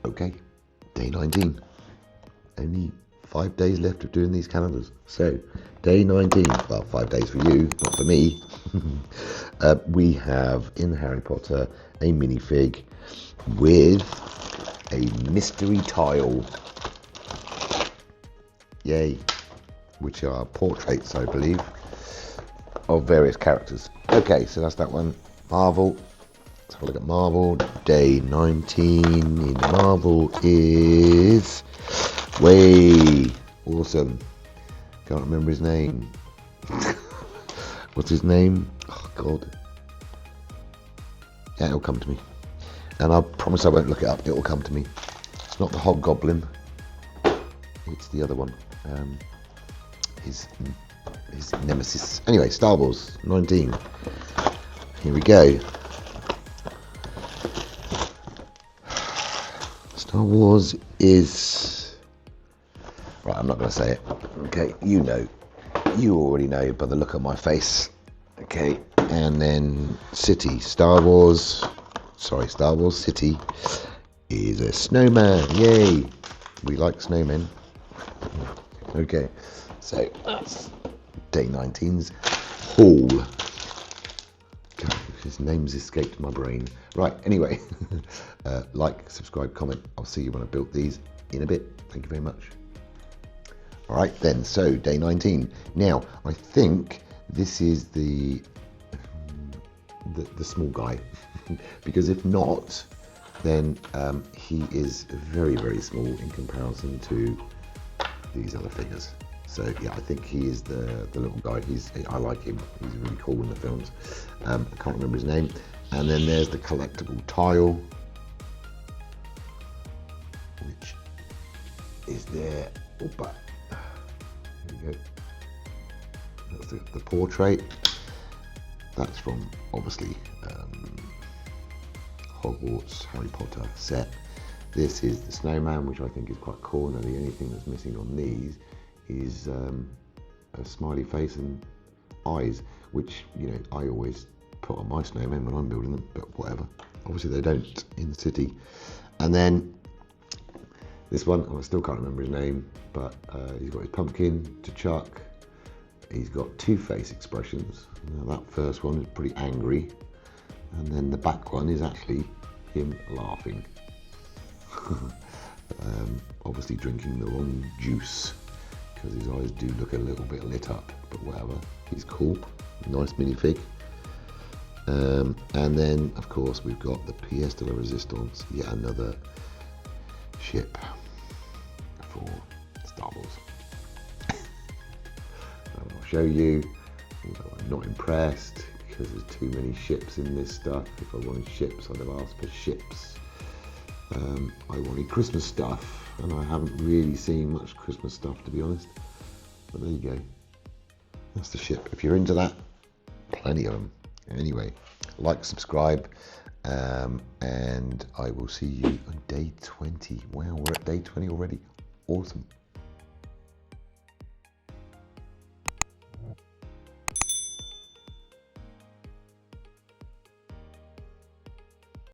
Okay, day 19. Only 5 days left of doing these calendars. So, day 19, well, 5 days for you, not for me. We have in Harry Potter a minifig with a mystery tile. Yay. Which are portraits, I believe, of various characters. Okay, so that's that one. Marvel. Let's have a look at Marvel. Day 19 in Marvel is way awesome. Can't remember his name. What's his name? Oh God. Yeah, it'll come to me. And I promise I won't look it up. It'll come to me. It's not the Hobgoblin. It's the other one. His nemesis. Anyway, Star Wars 19. Here we go. Star Wars is... Right, I'm not going to say it. Okay, you know. You already know by the look on my face. Okay, and then City. Star Wars City is a snowman. Yay! We like snowmen. Okay, so that's day 19's haul. God, his name's escaped my brain. Right, anyway, like, subscribe, comment. I'll see you when I build these in a bit. Thank you very much. All right then, so day 19. Now, I think this is the small guy, because if not, then he is very, very small in comparison to these other figures. So yeah, I think he is the little guy. I like him. He's really cool in the films. I can't remember his name. And then there's the collectible tile, which is there. Opa. There we go. That's the portrait. That's from obviously Hogwarts Harry Potter set. This is the snowman, which I think is quite cool. Now the only thing that's missing on these is a smiley face and eyes, which, you know, I always put on my snowmen when I'm building them, but whatever. Obviously they don't in the city. And then this one, I still can't remember his name, but he's got his pumpkin to chuck. He's got two face expressions. Now that first one is pretty angry, and then the back one is actually him laughing. Obviously drinking the wrong juice, because his eyes do look a little bit lit up, but whatever. He's cool. Nice minifig. And then, of course, we've got the Pièce de la Résistance, yet another ship for Star Wars. I'll show you. I'm not impressed, because there's too many ships in this stuff. If I wanted ships, I'd have asked for ships. I wanted Christmas stuff, and I haven't really seen much Christmas stuff, to be honest. But there you go. That's the ship. If you're into that, plenty of them. Anyway, like, subscribe, and I will see you on day 20. Wow, we're at day 20 already. Awesome.